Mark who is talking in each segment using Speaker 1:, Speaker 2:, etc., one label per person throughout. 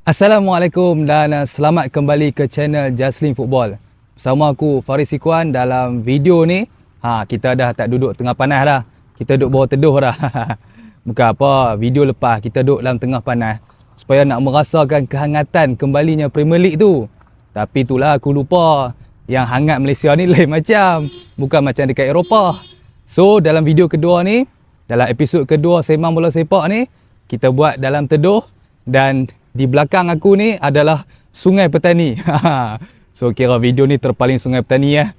Speaker 1: Assalamualaikum dan selamat kembali ke channel Jaslin Football. Bersama aku Faris Ikuan. Dalam video ni kita dah tak duduk tengah panas dah. Kita duduk bawah teduh dah. Bukan apa, video lepas kita duduk dalam tengah panas supaya nak merasakan kehangatan kembalinya Premier League tu. Tapi itulah aku lupa yang hangat Malaysia ni lain macam, bukan macam dekat Eropah. So dalam video kedua ni, dalam episod kedua Sembang Bola Sepak ni, kita buat dalam teduh. Dan di belakang aku ni adalah Sungai Petani. So kira video ni terpaling Sungai Petani ya.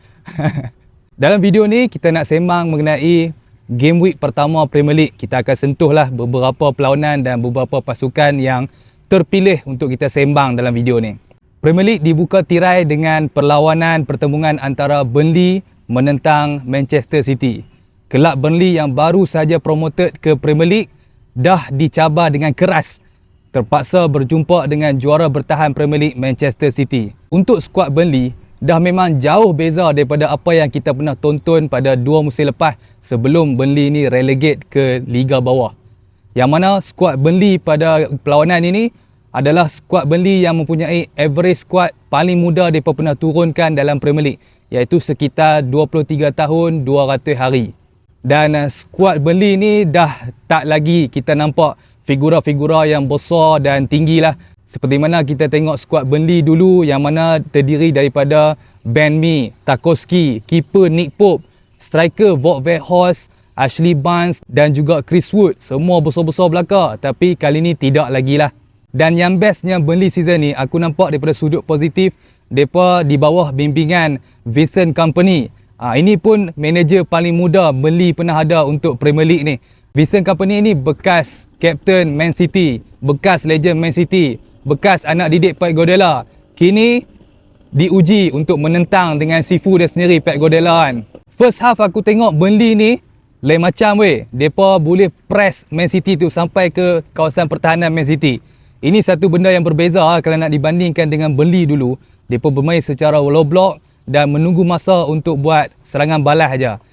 Speaker 1: Dalam video ni kita nak sembang mengenai game week pertama Premier League. Kita akan sentuhlah beberapa perlawanan dan beberapa pasukan yang terpilih untuk kita sembang dalam video ni. Premier League dibuka tirai dengan perlawanan pertembungan antara Burnley menentang Manchester City. Kelab Burnley yang baru saja promoted ke Premier League dah dicabar dengan keras, terpaksa berjumpa dengan juara bertahan Premier League Manchester City. Untuk skuad Burnley dah memang jauh beza daripada apa yang kita pernah tonton pada 2 musim lepas sebelum Burnley ni relegate ke Liga Bawah. Yang mana skuad Burnley pada perlawanan ini adalah skuad Burnley yang mempunyai average skuad paling muda mereka pernah turunkan dalam Premier League, iaitu sekitar 23 tahun 200 hari. Dan skuad Burnley ni dah tak lagi kita nampak figura-figura yang besar dan tinggi lah. Seperti mana kita tengok skuad Burnley dulu yang mana terdiri daripada Ben Mee, Tarkowski, keeper Nick Pope, striker Wout Weghorst, Ashley Barnes dan juga Chris Wood. Semua besar-besar belaka, tapi kali ni tidak lagi lah. Dan yang bestnya Burnley season ni, aku nampak daripada sudut positif, mereka di bawah bimbingan Vincent Kompany. Ini pun manager paling muda Burnley pernah ada untuk Premier League ni. Vincent Kompany ni bekas Captain Man City, bekas legend Man City, bekas anak didik Pep Guardiola. Kini diuji untuk menentang dengan sifu dia sendiri, Pep Guardiola kan. First half aku tengok Burnley ni lain macam weh. Mereka boleh press Man City tu sampai ke kawasan pertahanan Man City. Ini satu benda yang berbeza kalau nak dibandingkan dengan Burnley dulu. Mereka bermain secara low block dan menunggu masa untuk buat serangan balas aja.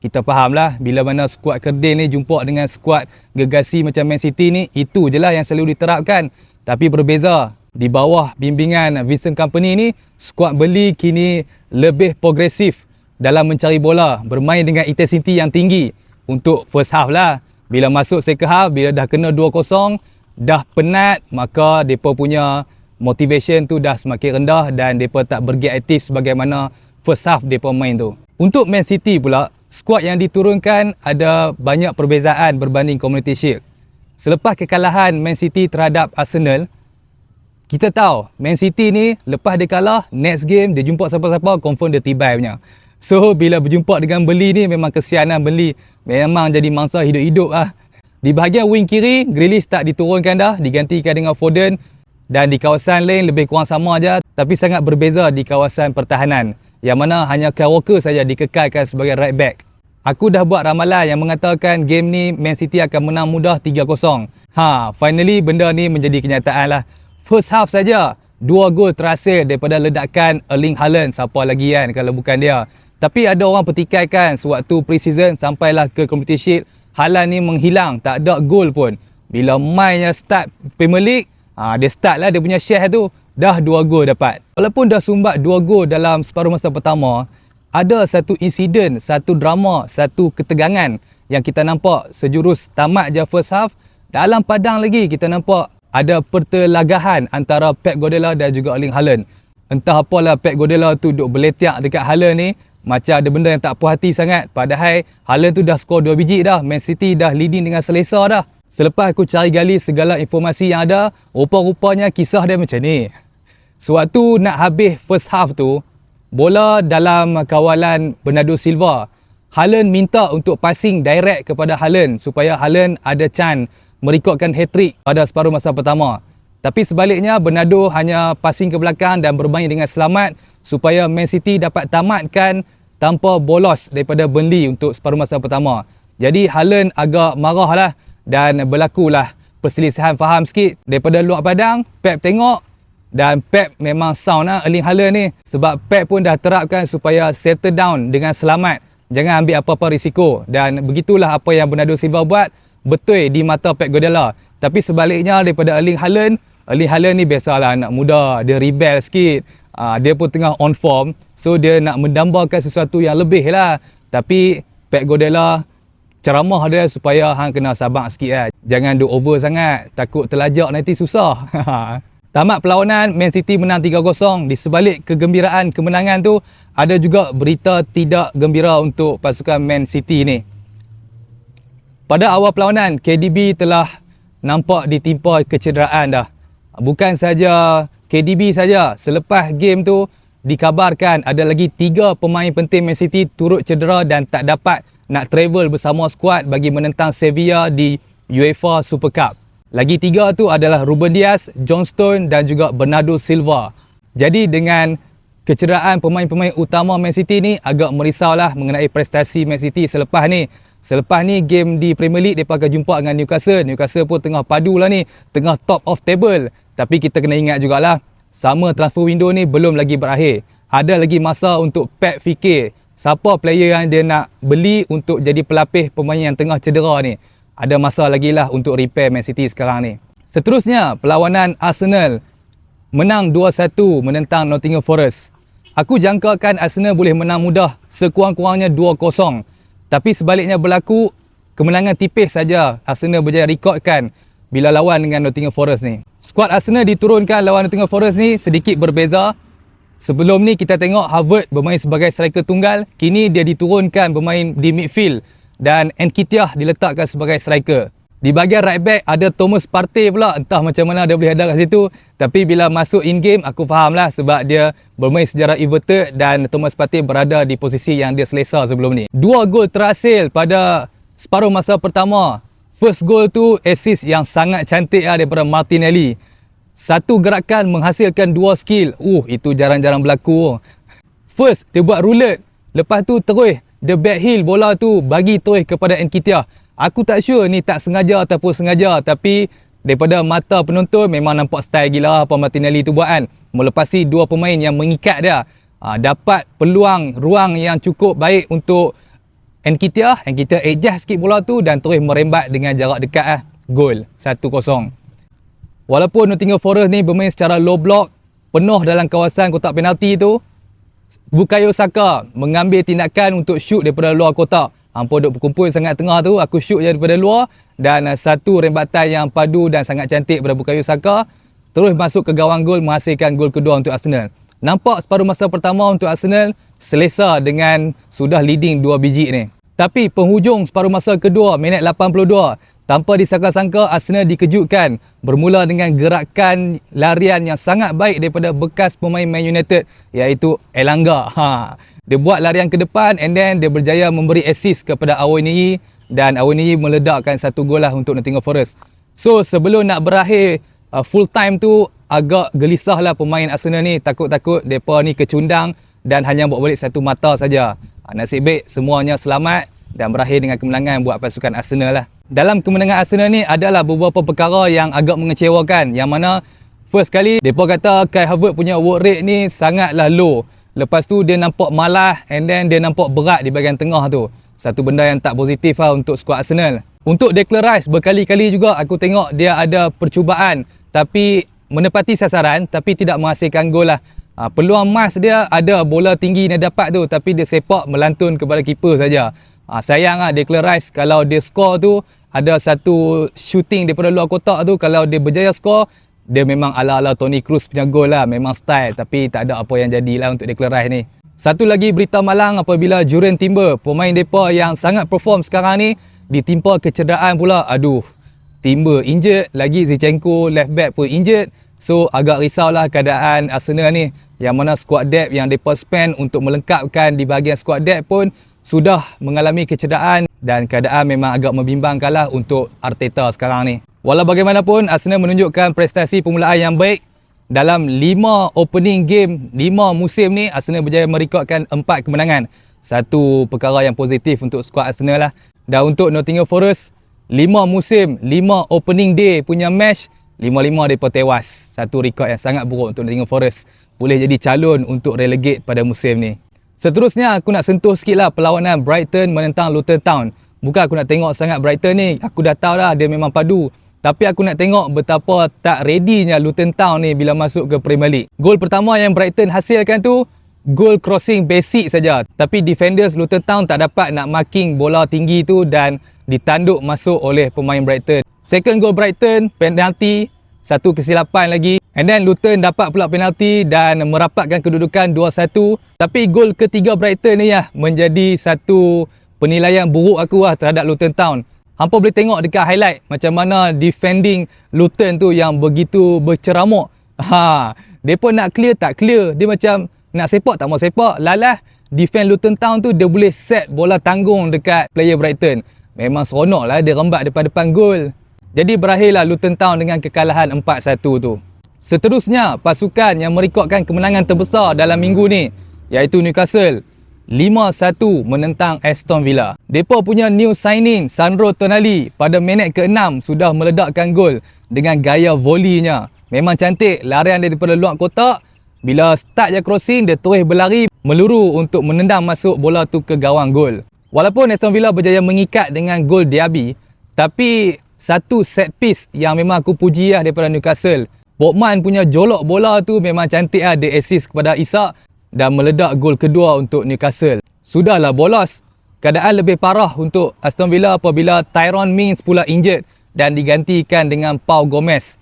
Speaker 1: Kita fahamlah bila mana skuad kerdil ni jumpa dengan skuad gegasi macam Man City ni, itu je lah yang selalu diterapkan. Tapi berbeza, di bawah bimbingan Vincent Kompany ni, skuad Burnley kini lebih progresif dalam mencari bola, bermain dengan intensiti yang tinggi. Untuk first half lah, bila masuk second half, bila dah kena 2-0, dah penat, maka mereka punya motivation tu dah semakin rendah dan mereka tak bergiat aktif sebagaimana first half mereka main tu. Untuk Man City pula, skuad yang diturunkan ada banyak perbezaan berbanding Community Shield. Selepas kekalahan Man City terhadap Arsenal, kita tahu Man City ni lepas dia kalah, next game dia jumpa siapa-siapa confirm dia tibai punya. So bila berjumpa dengan Burnley ni memang kesianan Burnley, memang jadi mangsa hidup-hidup lah. Di bahagian wing kiri, Grealish tak diturunkan dah, digantikan dengan Foden. Dan di kawasan lain lebih kurang sama aja, tapi sangat berbeza di kawasan pertahanan, yang mana hanya Kyle Walker saja dikekalkan sebagai right back. Aku dah buat ramalan yang mengatakan game ni Man City akan menang mudah 3-0. Finally benda ni menjadi kenyataan lah. First half saja 2 gol terhasil daripada ledakan Erling Haaland. Siapa lagi kan kalau bukan dia. Tapi ada orang pertikaikan sewaktu pre-season sampailah ke Community Shield, Haaland ni menghilang, tak ada gol pun. Bila mainnya start Premier League, dia start lah dia punya share tu, dah 2 gol dapat. Walaupun dah sumbat 2 gol dalam separuh masa pertama, ada satu insiden, satu drama, satu ketegangan yang kita nampak sejurus tamat je first half. Dalam padang lagi kita nampak ada pertelagahan antara Pep Guardiola dan juga Erling Haaland. Entah apalah Pep Guardiola tu duk berletiak dekat Haaland ni, macam ada benda yang tak puas hati sangat. Padahal Haaland tu dah skor 2 biji dah, Man City dah leading dengan selesa dah. Selepas aku cari gali segala informasi yang ada, rupa-rupanya kisah dia macam ni. Sewaktu nak habis first half tu, bola dalam kawalan Bernardo Silva, Haaland minta untuk passing direct kepada Haaland supaya Haaland ada chance merekodkan hat-trick pada separuh masa pertama. Tapi sebaliknya, Bernardo hanya passing ke belakang dan bermain dengan selamat supaya Man City dapat tamatkan tanpa bolos daripada Burnley untuk separuh masa pertama. Jadi Haaland agak marah lah dan berlakulah perselisihan faham sikit. Daripada luar padang, Pep tengok dan Pep memang sound lah Erling Haaland ni. Sebab Pep pun dah terapkan supaya settle down dengan selamat. Jangan ambil apa-apa risiko. Dan begitulah apa yang Bernardo Silva buat, betul di mata Pep Guardiola. Tapi sebaliknya daripada Erling Haaland, Erling Haaland ni biasalah anak muda, dia rebel sikit. Dia pun tengah on form, so dia nak mendambakan sesuatu yang lebih lah. Tapi Pep Guardiola ceramah dia supaya hang kena sabar sikit lah. Jangan do over sangat, takut terlajak nanti susah. Tamat perlawanan, Man City menang 3-0. Di sebalik kegembiraan kemenangan tu, ada juga berita tidak gembira untuk pasukan Man City ni. Pada awal perlawanan, KDB telah nampak ditimpa kecederaan dah. Bukan saja KDB saja, selepas game tu dikabarkan ada lagi 3 pemain penting Man City turut cedera dan tak dapat nak travel bersama skuad bagi menentang Sevilla di UEFA Super Cup. Lagi 3 tu adalah Ruben Dias, John Stones dan juga Bernardo Silva. Jadi dengan kecederaan pemain-pemain utama Man City ni, agak merisaulah mengenai prestasi Man City selepas ni. Selepas ni game di Premier League mereka akan jumpa dengan Newcastle. Newcastle pun tengah padu lah ni, tengah top of table. Tapi kita kena ingat jugalah, sama transfer window ni belum lagi berakhir. Ada lagi masa untuk Pep fikir siapa player yang dia nak beli untuk jadi pelapis pemain yang tengah cedera ni. Ada masa lagi lah untuk repair Man City sekarang ni. Seterusnya, perlawanan Arsenal menang 2-1 menentang Nottingham Forest. Aku jangkakan Arsenal boleh menang mudah, sekurang-kurangnya 2-0. Tapi sebaliknya berlaku, kemenangan tipis saja Arsenal berjaya rekodkan bila lawan dengan Nottingham Forest ni. Skuad Arsenal diturunkan lawan Nottingham Forest ni sedikit berbeza. Sebelum ni kita tengok Havertz bermain sebagai striker tunggal, kini dia diturunkan bermain di midfield dan Nketiah diletakkan sebagai striker. Di bahagian right back ada Thomas Partey pula, entah macam mana dia boleh ada kat situ. Tapi bila masuk in game aku faham lah sebab dia bermain secara inverted dan Thomas Partey berada di posisi yang dia selesa sebelum ni. 2 gol terhasil pada separuh masa pertama. First goal tu assist yang sangat cantik lah daripada Martinelli. Satu gerakan menghasilkan 2 skill. Itu jarang-jarang berlaku. First, dia buat roulette. Lepas tu terus dia backheel bola tu bagi terus kepada Nketiah. Aku tak sure ni tak sengaja ataupun sengaja, tapi daripada mata penonton memang nampak style gila apa Martinelli tu buat kan. Melepasi 2 pemain yang mengikat dia. Dapat peluang ruang yang cukup baik untuk Nketiah adjust sikit bola tu dan terus merembat dengan jarak dekat lah. Gol 1-0. Walaupun Nottingham Forest ni bermain secara low block, penuh dalam kawasan kotak penalti tu, Bukayo Saka mengambil tindakan untuk shoot daripada luar kotak. Hampa duk berkumpul sangat tengah tu, aku shoot je daripada luar dan satu rembatan yang padu dan sangat cantik daripada Bukayo Saka terus masuk ke gawang gol menghasilkan gol kedua untuk Arsenal. Nampak separuh masa pertama untuk Arsenal selesa dengan sudah leading 2 biji ni. Tapi penghujung separuh masa kedua, minit 82, tanpa disangka-sangka Arsenal dikejutkan bermula dengan gerakan larian yang sangat baik daripada bekas pemain Man United iaitu Elanga. Dia buat larian ke depan and then dia berjaya memberi assist kepada Awoniyi dan Awoniyi meledakkan 1 gol lah untuk Nottingham Forest. So sebelum nak berakhir full time tu agak gelisah lah pemain Arsenal ni, takut-takut mereka ni kecundang dan hanya buat balik 1 mata saja. Nasib baik semuanya selamat dan berakhir dengan kemenangan buat pasukan Arsenal lah. Dalam kemenangan Arsenal ni adalah beberapa perkara yang agak mengecewakan, yang mana first kali mereka kata Kai Havertz punya work rate ni sangatlah low. Lepas tu dia nampak malas and then dia nampak berat di bahagian tengah tu. Satu benda yang tak positif lah untuk skuad Arsenal. Untuk Declan Rice berkali-kali juga aku tengok dia ada percubaan tapi menepati sasaran tapi tidak menghasilkan gol lah. Peluang emas dia ada, bola tinggi dia dapat tu tapi dia sepak melantun kepada keeper saja. Sayang lah Declan Rice, kalau dia score tu ada satu shooting daripada luar kotak tu, kalau dia berjaya score, dia memang ala-ala Toni Kroos punya gol lah, memang style, tapi tak ada apa yang jadilah untuk Declan Rice ni. Satu lagi berita malang apabila Jurriën Timber, pemain depa yang sangat perform sekarang ni, ditimpa kecederaan pula. Timber injured, lagi Zinchenko left back pun injured. So agak risaulah keadaan Arsenal ni, yang mana squad depth yang depa spend untuk melengkapkan di bahagian squad depth pun sudah mengalami kecederaan dan keadaan memang agak membimbangkanlah untuk Arteta sekarang ni. Walau bagaimanapun, Arsenal menunjukkan prestasi permulaan yang baik. Dalam 5 opening game, 5 musim ni, Arsenal berjaya merekodkan 4 kemenangan. Satu perkara yang positif untuk skuad Arsenal lah. Dan untuk Nottingham Forest, 5 musim, 5 opening day punya match, 5-5 mereka tewas. Satu rekod yang sangat buruk untuk Nottingham Forest. Boleh jadi calon untuk relegate pada musim ni. Seterusnya, aku nak sentuh sikit lah perlawanan Brighton menentang Luton Town. Bukan aku nak tengok sangat Brighton ni, aku dah tahu dah dia memang padu. Tapi aku nak tengok betapa tak readynya Luton Town ni bila masuk ke Premier League. Gol pertama yang Brighton hasilkan tu, gol crossing basic saja. Tapi defenders Luton Town tak dapat nak marking bola tinggi tu dan ditanduk masuk oleh pemain Brighton. Second goal Brighton, penalti, satu kesilapan lagi. And then Luton dapat pula penalti dan merapatkan kedudukan 2-1. Tapi gol ketiga Brighton ni menjadi satu penilaian buruk aku terhadap Luton Town. Hampa boleh tengok dekat highlight macam mana defending Luton tu yang begitu berceramuk. Depa nak clear tak clear. Dia macam nak sepak tak mau sepak. Lalah defend Luton Town tu dia boleh set bola tanggung dekat player Brighton. Memang seronok lah dia rembat depan-depan gol. Jadi berakhirlah Luton Town dengan kekalahan 4-1 tu. Seterusnya, pasukan yang merekodkan kemenangan terbesar dalam minggu ni iaitu Newcastle 5-1 menentang Aston Villa. Depa punya new signing Sandro Tonali pada minit ke-6 sudah meledakkan gol dengan gaya volleynya. Memang cantik, larian daripada luar kotak. Bila start je crossing, dia terus berlari meluru untuk menendang masuk bola tu ke gawang gol. Walaupun Aston Villa berjaya mengikat dengan gol Diaby, tapi satu set piece yang memang aku puji daripada Newcastle. Botman punya jolok bola tu memang cantik dia assist kepada Isak dan meledak gol kedua untuk Newcastle. Sudahlah bolos. Keadaan lebih parah untuk Aston Villa apabila Tyrone Mings pula injured dan digantikan dengan Pau Gomez.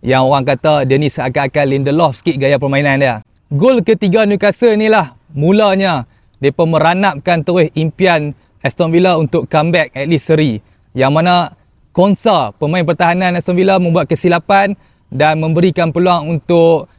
Speaker 1: Yang orang kata dia ni seakan-akan Lindelof sikit gaya permainan dia. Gol ketiga Newcastle ni mulanya mereka meranapkan terus impian Aston Villa untuk comeback at least seri. Yang mana Konsa, pemain pertahanan Aston Villa membuat kesilapan dan memberikan peluang untuk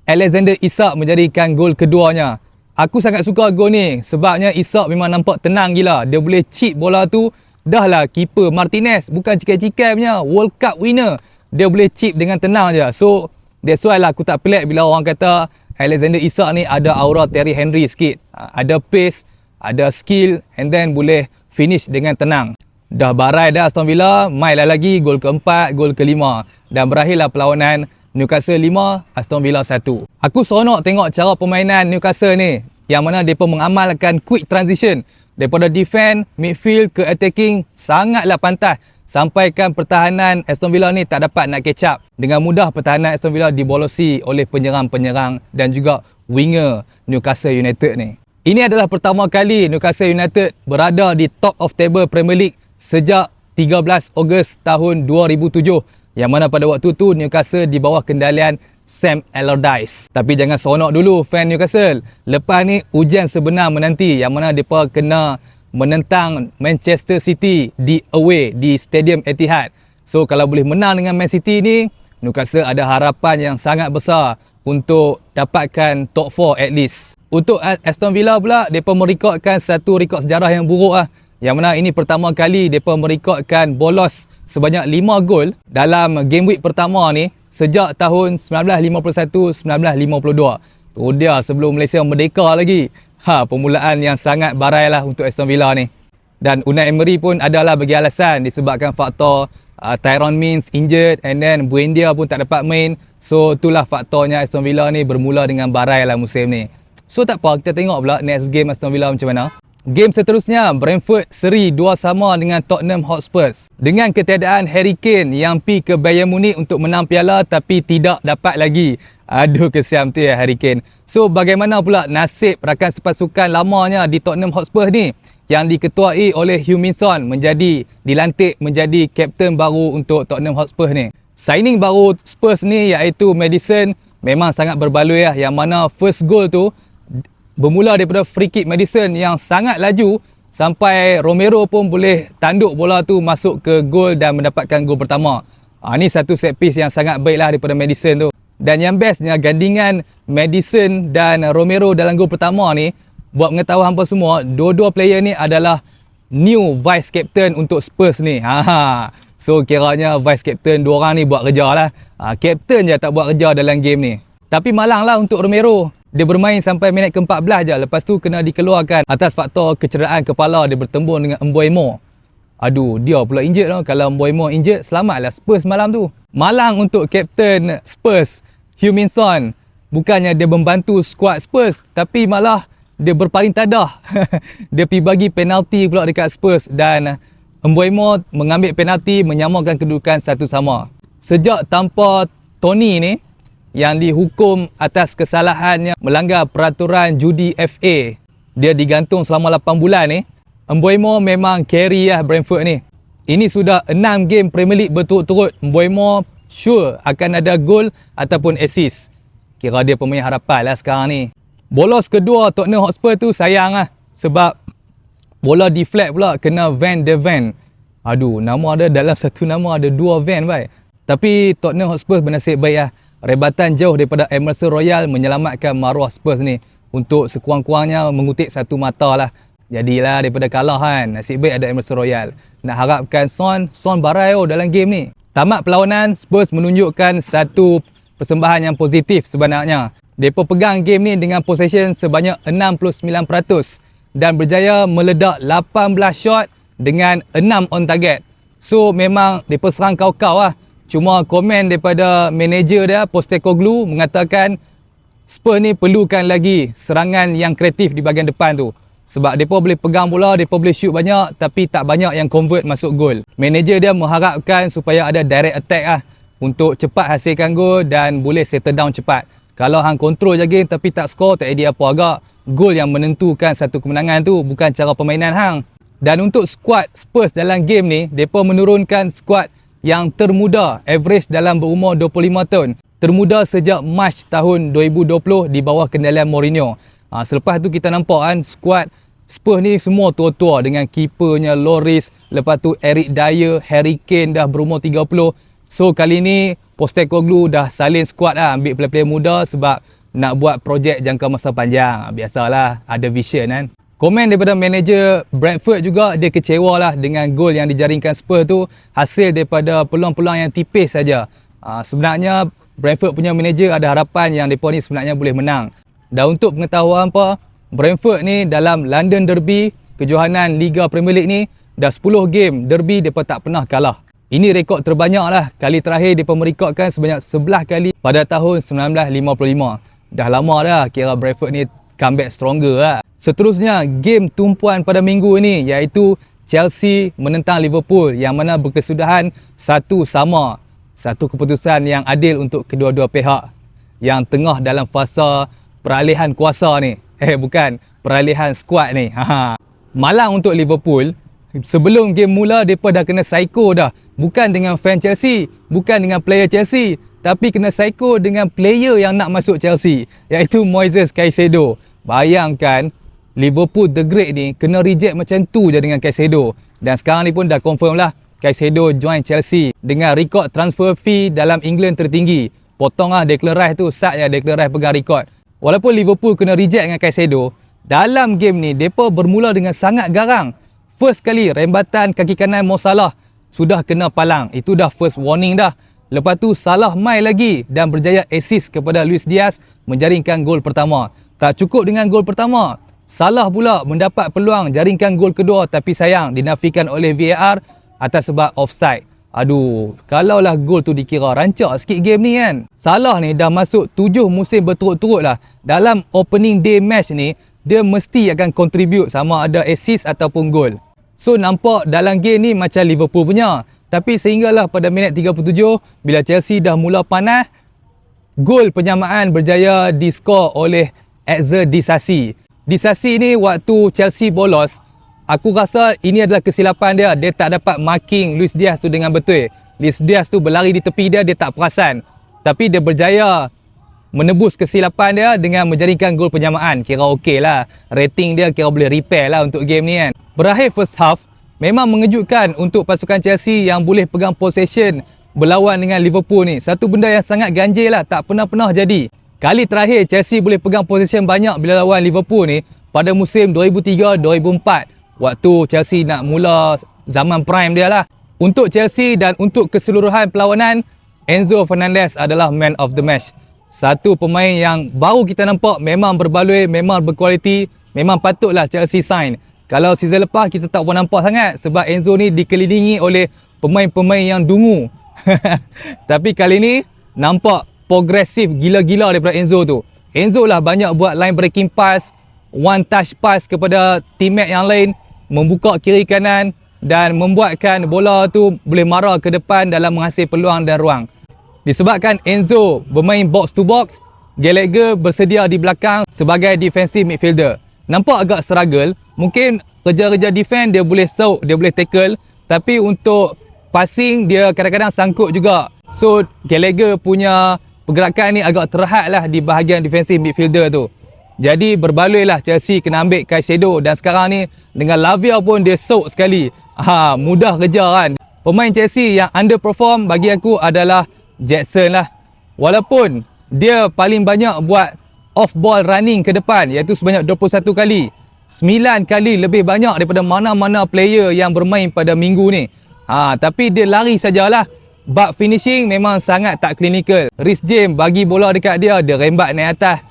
Speaker 1: Alexander Isak menjadikan gol keduanya. Aku sangat suka gol ni sebabnya Isak memang nampak tenang gila. Dia boleh chip bola tu. Dah lah keeper Martinez bukan cikai-cikai punya World Cup winner. Dia boleh chip dengan tenang je. So that's why lah aku tak pelik bila orang kata Alexander Isak ni ada aura Thierry Henry sikit. Ada pace, ada skill and then boleh finish dengan tenang. Dah barai dah Aston Villa, mainlah lagi gol keempat, gol kelima dan berakhirlah perlawanan Newcastle 5, Aston Villa 1. Aku seronok tengok cara permainan Newcastle ni yang mana mereka mengamalkan quick transition daripada defend, midfield ke attacking sangatlah pantas sampaikan pertahanan Aston Villa ni tak dapat nak catch up. Dengan mudah pertahanan Aston Villa dibolosi oleh penyerang-penyerang dan juga winger Newcastle United ni. Ini adalah pertama kali Newcastle United berada di top of table Premier League sejak 13 Ogos tahun 2007. Yang mana pada waktu tu Newcastle di bawah kendalian Sam Allardyce. Tapi jangan seronok dulu fan Newcastle. Lepas ni ujian sebenar menanti yang mana mereka kena menentang Manchester City di away di Stadium Etihad. So kalau boleh menang dengan Man City ni, Newcastle ada harapan yang sangat besar untuk dapatkan top 4 at least. Untuk Aston Villa pula, mereka merekodkan satu rekod sejarah yang buruk Yang mana ini pertama kali mereka merekodkan bolos sebanyak 5 gol dalam game week pertama ni sejak tahun 1951-1952. Tu dia sebelum Malaysia merdeka lagi. Permulaan yang sangat barai lah untuk Aston Villa ni. Dan Unai Emery pun adalah bagi alasan disebabkan faktor Tyrone Mings injured and then Buendia pun tak dapat main. So itulah faktornya Aston Villa ni bermula dengan barai lah musim ni. So tak apa, kita tengok pula next game Aston Villa macam mana. Game seterusnya, Brentford seri 2-2 dengan Tottenham Hotspur. Dengan ketiadaan Harry Kane yang pergi ke Bayern Munich untuk menang piala tapi tidak dapat lagi. Aduh kesian tu Harry Kane. So bagaimana pula nasib rakan sepasukan lamanya di Tottenham Hotspur ni yang diketuai oleh Heung Min Son dilantik menjadi kapten baru untuk Tottenham Hotspur ni. Signing baru Spurs ni iaitu Maddison memang sangat berbaloi yang mana first goal tu bermula daripada free kick Maddison yang sangat laju sampai Romero pun boleh tanduk bola tu masuk ke gol dan mendapatkan gol pertama. Ni satu set piece yang sangat baiklah daripada Maddison tu. Dan yang bestnya gandingan Maddison dan Romero dalam gol pertama ni, buat mengetahui hampa semua, dua-dua player ni adalah new vice captain untuk Spurs ni. So kiranya vice captain dua orang ni buat kerja lah. Captain je tak buat kerja dalam game ni. Tapi malang lah untuk Romero. Dia bermain sampai minit ke-14 je. Lepas tu kena dikeluarkan atas faktor kecederaan kepala. Dia bertembung dengan Mbeumo. Aduh, dia pula injured lah. Kalau Mbeumo injured, selamatlah Spurs malam tu. Malang untuk kapten Spurs, Heung Min Son. Bukannya dia membantu skuad Spurs, tapi malah dia berpaling tadah. Dia pergi bagi penalti pula dekat Spurs dan Mbeumo mengambil penalti menyamakan kedudukan 1-1. Sejak tanpa Tony ni yang dihukum atas kesalahannya melanggar peraturan judi FA, dia digantung selama 8 bulan ni, Mbeumo memang carry lah Brentford ni. Ini sudah 6 game Premier League berturut-turut Mbeumo sure akan ada gol ataupun assist. Kira dia pemain harapan lah sekarang ni. Bolos kedua Tottenham Hotspur tu sayang lah, sebab bola deflect pula kena Van de Ven. Aduh, nama ada dalam satu nama ada 2 Van baik. Tapi Tottenham Hotspur bernasib baik lah. Rebatan jauh daripada Emerson Royal menyelamatkan maruah Spurs ni. Untuk sekurang-kurangnya mengutip satu mata lah. Jadilah daripada kalah kan. Nasib baik ada Emerson Royal. Nak harapkan Son barai dalam game ni. Tamat perlawanan, Spurs menunjukkan satu persembahan yang positif sebenarnya. Mereka pegang game ni dengan possession sebanyak 69%. Dan berjaya meledak 18 shot dengan 6 on target. So memang mereka serang kau-kau lah. Cuma komen daripada manager dia Postecoglou mengatakan Spurs ni perlukan lagi serangan yang kreatif di bahagian depan tu. Sebab mereka boleh pegang bola, mereka boleh shoot banyak tapi tak banyak yang convert masuk gol. Manager dia mengharapkan supaya ada direct attack lah untuk cepat hasilkan gol dan boleh settle down cepat. Kalau hang kontrol je game tapi tak score, tak ada apa agak. Gol yang menentukan satu kemenangan tu, bukan cara permainan hang. Dan untuk skuad Spurs dalam game ni, mereka menurunkan skuad yang termuda, average dalam berumur 25 tahun. Termuda sejak Mac tahun 2020 di bawah kendalian Mourinho. Selepas tu kita nampak kan, skuad Spurs ni semua tua-tua dengan kipernya Lloris, lepas tu Eric Dyer, Harry Kane dah berumur 30. So kali ni Postecoglou dah salin skuad lah, ambil player-player muda sebab nak buat projek jangka masa panjang. Biasalah, ada vision kan. Komen daripada manager Brentford juga, dia kecewa lah dengan gol yang dijaringkan Spurs tu hasil daripada peluang-peluang yang tipis saja. Sebenarnya Brentford punya manager ada harapan yang mereka ni sebenarnya boleh menang. Dan untuk pengetahuan apa, Brentford ni dalam London Derby, kejohanan Liga Premier League ni, dah 10 game derby mereka tak pernah kalah. Ini rekod terbanyak lah. Kali terakhir mereka merekodkan sebanyak 11 kali pada tahun 1955. Dah lama dah kira Brentford ni comeback stronger lah. Seterusnya, game tumpuan pada minggu ini iaitu Chelsea menentang Liverpool yang mana berkesudahan 1-1. Satu keputusan yang adil untuk kedua-dua pihak yang tengah dalam fasa peralihan kuasa ni. Bukan, peralihan skuad ni. Malang untuk Liverpool. Sebelum game mula, mereka dah kena psycho dah. Bukan dengan fan Chelsea, bukan dengan player Chelsea, tapi kena psycho dengan player yang nak masuk Chelsea, iaitu Moises Caicedo. Bayangkan, Liverpool The Great ni kena reject macam tu je dengan Caicedo. Dan sekarang ni pun dah confirm lah, Caicedo join Chelsea dengan rekod transfer fee dalam England tertinggi. Potong lah Declan Rice tu, sat je Declan Rice pegang rekod. Walaupun Liverpool kena reject dengan Caicedo, dalam game ni, mereka bermula dengan sangat garang. First kali, rembatan kaki kanan Mo Salah sudah kena palang. Itu dah first warning dah. Lepas tu, Salah mai lagi dan berjaya assist kepada Luis Diaz menjaringkan gol pertama. Tak cukup dengan gol pertama, Salah pula mendapat peluang jaringkan gol kedua tapi sayang dinafikan oleh VAR atas sebab offside. Aduh, kalaulah gol tu dikira, rancak sikit game ni kan. Salah ni dah masuk 7 musim berturut-turut lah. Dalam opening day match ni, dia mesti akan contribute sama ada assist ataupun gol. So nampak dalam game ni macam Liverpool punya. Tapi sehinggalah pada minit 37, bila Chelsea dah mula panas, gol penyamaan berjaya diskor oleh Ezer Disasi. Disasi ni waktu Chelsea bolos, aku rasa ini adalah kesilapan dia. Dia tak dapat marking Luis Diaz tu dengan betul. Luis Diaz tu berlari di tepi dia tak perasan. Tapi dia berjaya menebus kesilapan dia dengan menjaringkan gol penyamaan. Kira okey lah. Rating dia kira boleh repair lah untuk game ni kan. Berakhir first half, memang mengejutkan untuk pasukan Chelsea yang boleh pegang possession berlawan dengan Liverpool ni. Satu benda yang sangat ganjil lah, tak pernah jadi. Kali terakhir Chelsea boleh pegang possession banyak bila lawan Liverpool ni pada musim 2003-2004. Waktu Chelsea nak mula zaman prime dia lah. Untuk Chelsea dan untuk keseluruhan perlawanan, Enzo Fernandez adalah man of the match. Satu pemain yang baru kita nampak memang berbaloi, memang berkualiti, memang patutlah Chelsea sign. Kalau season lepas kita tak pun nampak sangat sebab Enzo ni dikelilingi oleh pemain-pemain yang dungu. Tapi kali ni nampak progresif gila-gila daripada Enzo tu. Enzo lah banyak buat line breaking pass, one touch pass kepada teammate yang lain, membuka kiri kanan, dan membuatkan bola tu boleh mara ke depan dalam menghasil peluang dan ruang. Disebabkan Enzo bermain box to box, Gallagher bersedia di belakang sebagai defensive midfielder. Nampak agak struggle. Mungkin kerja-kerja defend dia boleh soak, dia boleh tackle, tapi untuk passing dia kadang-kadang sangkut juga. So Gallagher punya pergerakan ni agak terhad lah di bahagian defensive midfielder tu. Jadi berbaloi lah Chelsea kena ambil Caicedo, dan sekarang ni dengan Lavia pun dia soak sekali. Mudah kerja kan. Pemain Chelsea yang underperform bagi aku adalah Jackson lah. Walaupun dia paling banyak buat off ball running ke depan, iaitu sebanyak 21 kali. 9 kali lebih banyak daripada mana-mana player yang bermain pada minggu ni. Tapi dia lari sajalah. Bab finishing memang sangat tak klinikal. Reece James bagi bola dekat dia, dia rembat naik atas.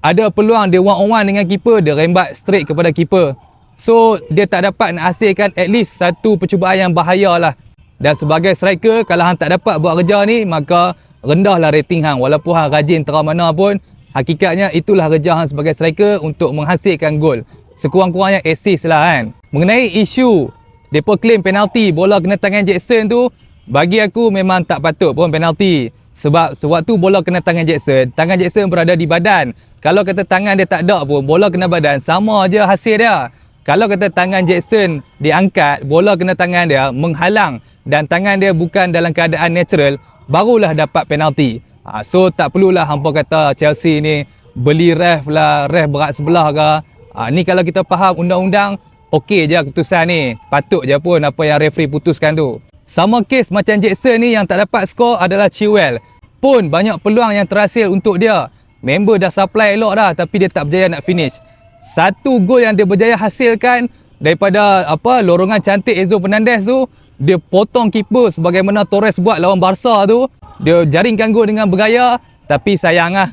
Speaker 1: Ada peluang dia one on one dengan keeper, dia rembat straight kepada keeper. So dia tak dapat nak hasilkan at least satu percubaan yang bahaya lah. Dan sebagai striker, kalau hang tak dapat buat kerja ni, maka rendahlah rating hang. Walaupun hang rajin terang mana pun, hakikatnya itulah kerja hang sebagai striker untuk menghasilkan gol. Sekurang-kurangnya assist lah kan. Mengenai isu depa claim penalti bola kena tangan Jackson tu, bagi aku memang tak patut pun penalti. Sebab sewaktu bola kena tangan Jackson berada di badan. Kalau kata tangan dia tak ada pun, bola kena badan, sama je hasil dia. Kalau kata tangan Jackson diangkat, bola kena tangan dia menghalang dan tangan dia bukan dalam keadaan natural, barulah dapat penalti. So tak perlulah hampa kata Chelsea ni beli ref lah, ref berat sebelah ke. Ni kalau kita faham undang-undang, okey je keputusan ni. Patut je pun apa yang referee putuskan tu. Sama kes macam Jackson ni yang tak dapat skor adalah Chilwell. Pun banyak peluang yang terhasil untuk dia. Member dah supply elok dah, tapi dia tak berjaya nak finish. Satu gol yang dia berjaya hasilkan daripada lorongan cantik Enzo Fernandez tu, dia potong keeper sebagaimana Torres buat lawan Barca tu. Dia jaringkan gol dengan bergaya, tapi sayang lah.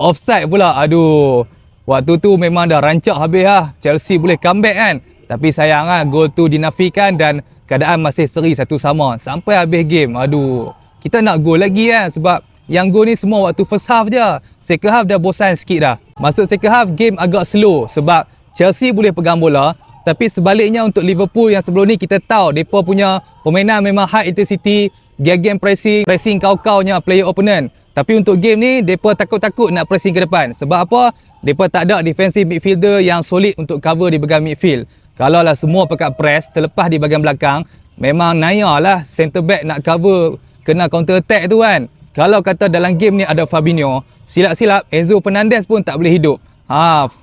Speaker 1: Offside pula. Aduh. Waktu tu memang dah rancak habis lah. Chelsea boleh comeback kan. Tapi sayang lah, gol tu dinafikan dan keadaan masih seri 1-1 sampai habis game. Aduh. Kita nak gol lagi kan, sebab yang gol ni semua waktu first half je. Second half dah bosan sikit dah. Masuk second half, game agak slow sebab Chelsea boleh pegang bola. Tapi sebaliknya untuk Liverpool yang sebelum ni kita tahu mereka punya permainan memang high intensity, game pressing kau-kaunya player opponent. Tapi untuk game ni, mereka takut-takut nak pressing ke depan. Sebab apa? Mereka tak ada defensive midfielder yang solid untuk cover di bahagian midfield. Kalau lah semua pekat press, terlepas di bahagian belakang, memang naya lah center back nak cover, kena counter attack tu kan. Kalau kata dalam game ni ada Fabinho, silap-silap Enzo Fernandez pun tak boleh hidup.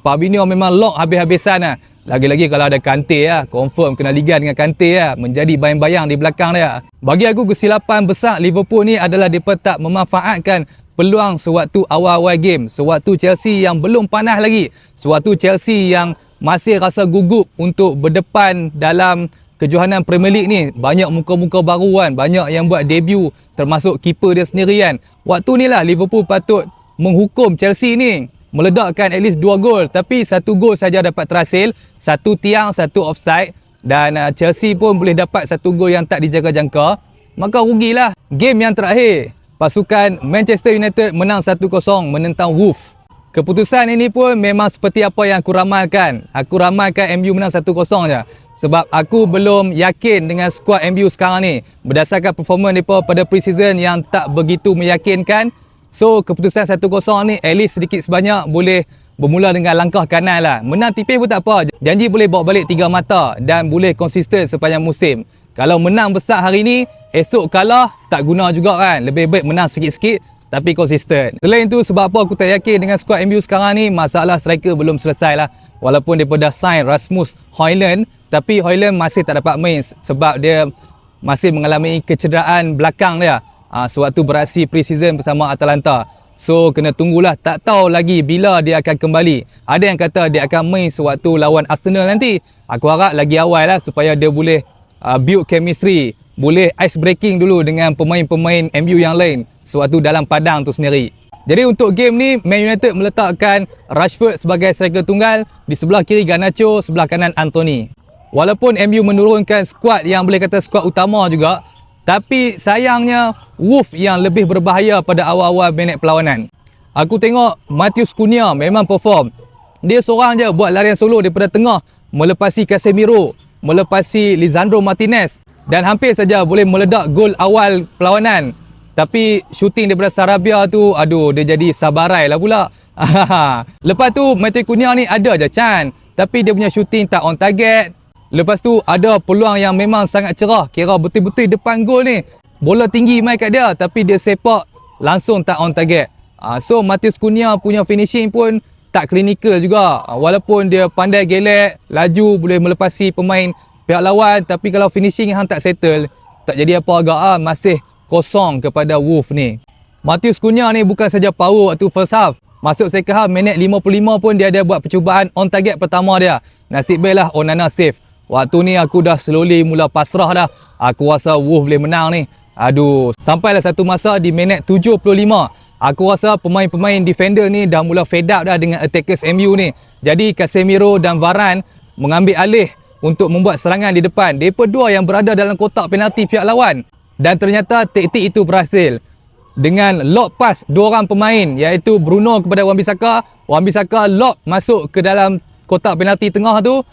Speaker 1: Fabinho memang lock habis-habisan lah. Lagi-lagi kalau ada Kante lah, confirm kena ligan dengan Kante lah, menjadi bayang-bayang di belakang dia. Bagi aku kesilapan besar Liverpool ni adalah mereka tak memanfaatkan peluang sewaktu awal-awal game. Sewaktu Chelsea yang belum panas lagi. Sewaktu Chelsea yang masih rasa gugup untuk berdepan dalam kejohanan Premier League ni. Banyak muka-muka baru kan, banyak yang buat debut, termasuk keeper dia sendiri kan. Waktu ni lah Liverpool patut menghukum Chelsea ni, meledakkan at least 2 gol, tapi 1 gol saja dapat terhasil, 1 tiang, 1 offside, dan Chelsea pun boleh dapat 1 gol yang tak dijangka-jangka. Maka rugilah. Game yang terakhir, pasukan Manchester United menang 1-0 menentang Wolves. Keputusan ini pun memang seperti apa yang aku ramalkan. Aku ramalkan MU menang 1-0 je. Sebab aku belum yakin dengan skuad MU sekarang ni. Berdasarkan performa mereka pada pre-season yang tak begitu meyakinkan. So keputusan 1-0 ni at least sedikit sebanyak boleh bermula dengan langkah kanan lah. Menang tipis pun tak apa. Janji boleh bawa balik 3 mata dan boleh konsisten sepanjang musim. Kalau menang besar hari ni, esok kalah tak guna juga kan. Lebih baik menang sikit-sikit tapi konsisten. Selain tu, sebab apa aku tak yakin dengan skuad MU sekarang ni, masalah striker belum selesai lah. Walaupun dia dah sign Rasmus Højlund, tapi Højlund masih tak dapat main sebab dia masih mengalami kecederaan belakang dia sewaktu beraksi pre-season bersama Atalanta. So kena tunggulah, tak tahu lagi bila dia akan kembali. Ada yang kata dia akan main sewaktu lawan Arsenal nanti. Aku harap lagi awal lah supaya dia boleh build chemistry, boleh ice breaking dulu dengan pemain-pemain MU yang lain sewaktu dalam padang tu sendiri. Jadi untuk game ni, Man United meletakkan Rashford sebagai striker tunggal, di sebelah kiri Garnacho, sebelah kanan Anthony. Walaupun MU menurunkan skuad yang boleh kata skuad utama juga, tapi sayangnya Wolves yang lebih berbahaya pada awal-awal minit perlawanan. Aku tengok Matheus Cunha memang perform. Dia seorang je buat larian solo daripada tengah, melepasi Casemiro, melepasi Lisandro Martinez dan hampir saja boleh meledak gol awal perlawanan. Tapi shooting daripada Sarabia tu, aduh, dia jadi sabarai lah pula. Lepas tu Matthew Cunha ni ada je chance, tapi dia punya shooting tak on target. Lepas tu ada peluang yang memang sangat cerah, kira betul-betul depan gol ni. Bola tinggi main kat dia, tapi dia sepak langsung tak on target. So Matheus Cunha punya finishing pun tak klinikal juga. Walaupun dia pandai gelek, laju, boleh melepasi pemain pihak lawan, tapi kalau finishing hang tak settle, tak jadi apa agak masih kosong kepada Wolf ni. Matheus Cunha ni bukan saja power waktu first half. Masuk second half, minit 55 pun dia ada buat percubaan on target pertama dia. Nasib baiklah Onana save. Waktu ni aku dah slowly mula pasrah dah. Aku rasa Wolf boleh menang ni. Aduh, sampailah satu masa di minit 75. Aku rasa pemain-pemain defender ni dah mula fed up dah dengan attackers MU ni. Jadi Casemiro dan Varane mengambil alih untuk membuat serangan di depan. Mereka dua yang berada dalam kotak penalti pihak lawan. Dan ternyata taktik itu berhasil. Dengan lob pass dua orang pemain, iaitu Bruno kepada Wan-Bissaka. Wan-Bissaka lob masuk ke dalam kotak penalti tengah tu.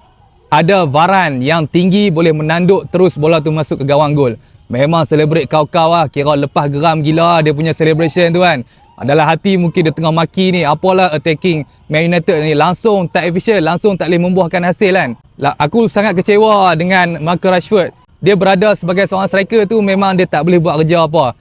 Speaker 1: Ada Varane yang tinggi boleh menanduk terus bola tu masuk ke gawang gol. Memang celebrate kau-kau lah. Kira lepas geram gila dia punya celebration tu kan. Dalam hati mungkin dia tengah maki ni. Apalah attacking Man United ni. Langsung tak efisien. Langsung tak boleh membuahkan hasil kan. Aku sangat kecewa dengan Marcus Rashford. Dia berada sebagai seorang striker tu memang dia tak boleh buat kerja apa.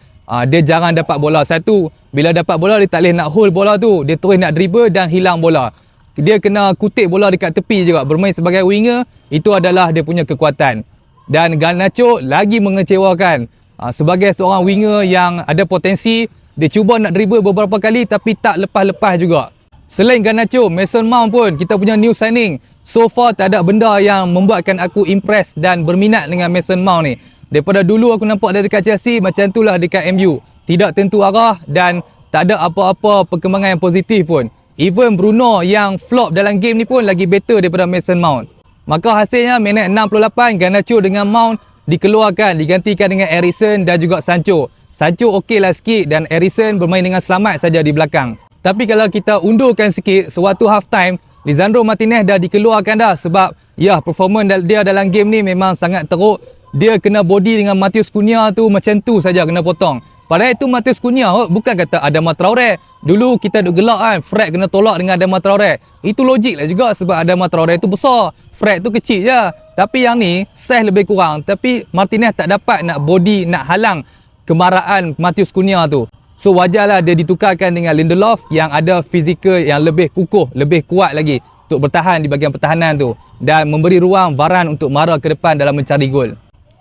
Speaker 1: Dia jarang dapat bola. Satu, bila dapat bola dia tak boleh nak hold bola tu. Dia terus nak dribble dan hilang bola. Dia kena kutip bola dekat tepi juga. Bermain sebagai winger, itu adalah dia punya kekuatan. Dan Garnacho lagi mengecewakan. Sebagai seorang winger yang ada potensi, dia cuba nak dribble beberapa kali tapi tak lepas-lepas juga. Selain Garnacho, Mason Mount pun kita punya new signing. So far tak ada benda yang membuatkan aku impress dan berminat dengan Mason Mount ni. Daripada dulu aku nampak dia dekat Chelsea, macam itulah dekat MU. Tidak tentu arah dan tak ada apa-apa perkembangan yang positif pun. Even Bruno yang flop dalam game ni pun lagi better daripada Mason Mount. Maka hasilnya minit 68, Garnacho dengan Mount dikeluarkan, digantikan dengan Eriksen dan juga Sancho. Sancho okey lah sikit dan Eriksen bermain dengan selamat saja di belakang. Tapi kalau kita undurkan sikit, sewaktu half time, Lisandro Martinez dah dikeluarkan dah sebab performance dia dalam game ni memang sangat teruk. Dia kena body dengan Matheus Cunha tu macam tu saja kena potong. Padahal itu Matheus Cunha bukan kata Adama Traore. Dulu kita duk gelak kan, Fred kena tolak dengan Adama Traore. Itu logik lah juga sebab Adama Traore tu besar, Fred tu kecil je. Tapi yang ni size lebih kurang, tapi Martinez tak dapat nak body, nak halang kemarahan Matheus Cunha tu. So wajarlah dia ditukarkan dengan Lindelof yang ada fizikal yang lebih kukuh, lebih kuat lagi untuk bertahan di bahagian pertahanan tu dan memberi ruang Varane untuk marah ke depan dalam mencari gol.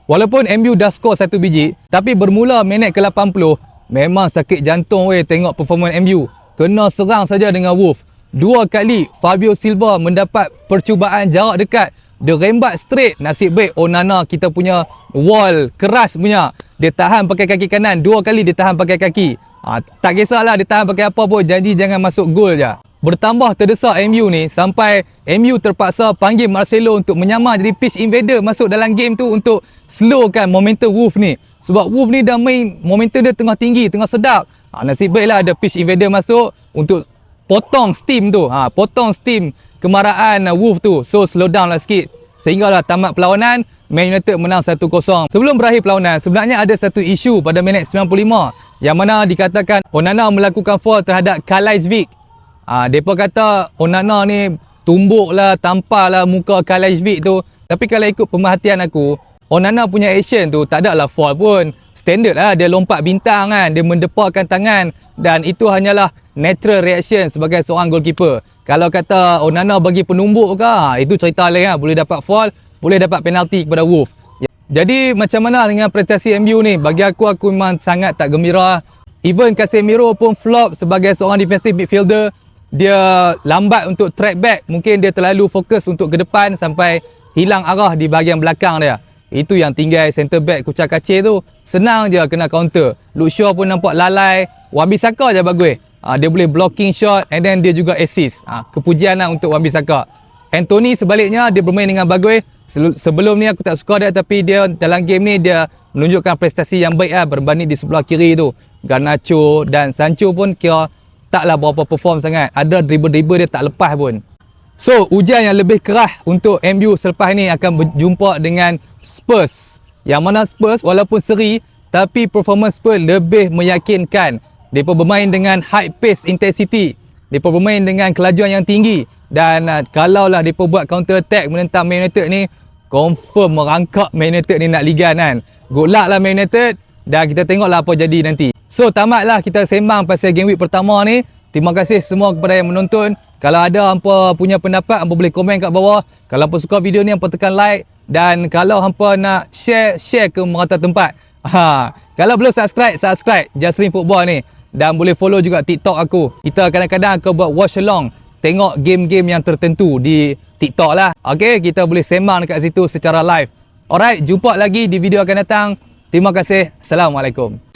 Speaker 1: Walaupun MU dah skor satu biji, tapi bermula minit ke-80 memang sakit jantung tengok performance MU. Kena serang saja dengan Wolf. Dua kali Fabio Silva mendapat percubaan jarak dekat. Dia rembat straight. Nasib baik Onana kita punya wall keras punya. Dia tahan pakai kaki kanan. Dua kali dia tahan pakai kaki. Tak kisahlah dia tahan pakai apa pun. Janji jangan masuk gol je. Bertambah terdesak MU ni sampai MU terpaksa panggil Marcelo untuk menyamar jadi pitch invader masuk dalam game tu untuk slowkan momentum Wolf ni. Sebab Wolf ni dah main momentum dia tengah tinggi, tengah sedap. Nasib baiklah ada pitch invader masuk untuk potong steam tu. Potong steam kemarahan Wolf tu. So slow down lah sikit. Sehinggalah tamat perlawanan, Man United menang 1-0. Sebelum berakhir perlawanan, sebenarnya ada satu isu pada minit 95 yang mana dikatakan Onana melakukan foul terhadap Kalajdzic. Mereka kata Onana ni tumbuk lah, tampar lah muka Kalajdzic tu. Tapi kalau ikut pemerhatian aku, Onana punya action tu tak ada lah foul pun. Standard lah, dia lompat bintang kan, dia mendeparkan tangan. Dan itu hanyalah natural reaction sebagai seorang goalkeeper. Kalau kata Onana bagi penumbuk ke, itu cerita lain kan. Boleh dapat foul, boleh dapat penalti kepada Wolf. Jadi macam mana dengan prestasi MU ni? Bagi aku memang sangat tak gembira. Even Casemiro pun flop sebagai seorang defensive midfielder. Dia lambat untuk track back. Mungkin dia terlalu fokus untuk ke depan sampai hilang arah di bahagian belakang dia. Itu yang tinggal centre back kucak kacir tu. Senang je kena counter. Luke Shaw pun nampak lalai. Wan-Bissaka je bagus. Dia boleh blocking shot and then dia juga assist. Kepujian lah untuk Wan-Bissaka. Anthony sebaliknya dia bermain dengan bagus. Sebelum ni aku tak suka dia tapi dia dalam game ni dia menunjukkan prestasi yang baik lah berbanding di sebelah kiri tu. Garnacho dan Sancho pun kira taklah berapa perform sangat. Ada dribble-dribble dia tak lepas pun. So, ujian yang lebih keras untuk MU selepas ni akan berjumpa dengan Spurs. Yang mana Spurs walaupun seri, tapi performance Spurs lebih meyakinkan. Mereka bermain dengan high pace intensity. Mereka bermain dengan kelajuan yang tinggi. Dan kalaulah mereka buat counter attack menentang Man United ni, confirm merangkak Man United ni nak ligan kan. Good luck lah Man United. Dan kita tengoklah apa jadi nanti. So, tamatlah kita sembang pasal game week pertama ni. Terima kasih semua kepada yang menonton. Kalau ada hampa punya pendapat, hampa boleh komen kat bawah. Kalau hampa suka video ni, hampa tekan like. Dan kalau hampa nak share ke merata tempat. Kalau belum subscribe Jaslin Football ni. Dan boleh follow juga TikTok aku. Kita kadang-kadang akan buat watch along. Tengok game-game yang tertentu di TikTok lah. Okay, kita boleh sembang dekat situ secara live. Alright, jumpa lagi di video akan datang. Terima kasih. Assalamualaikum.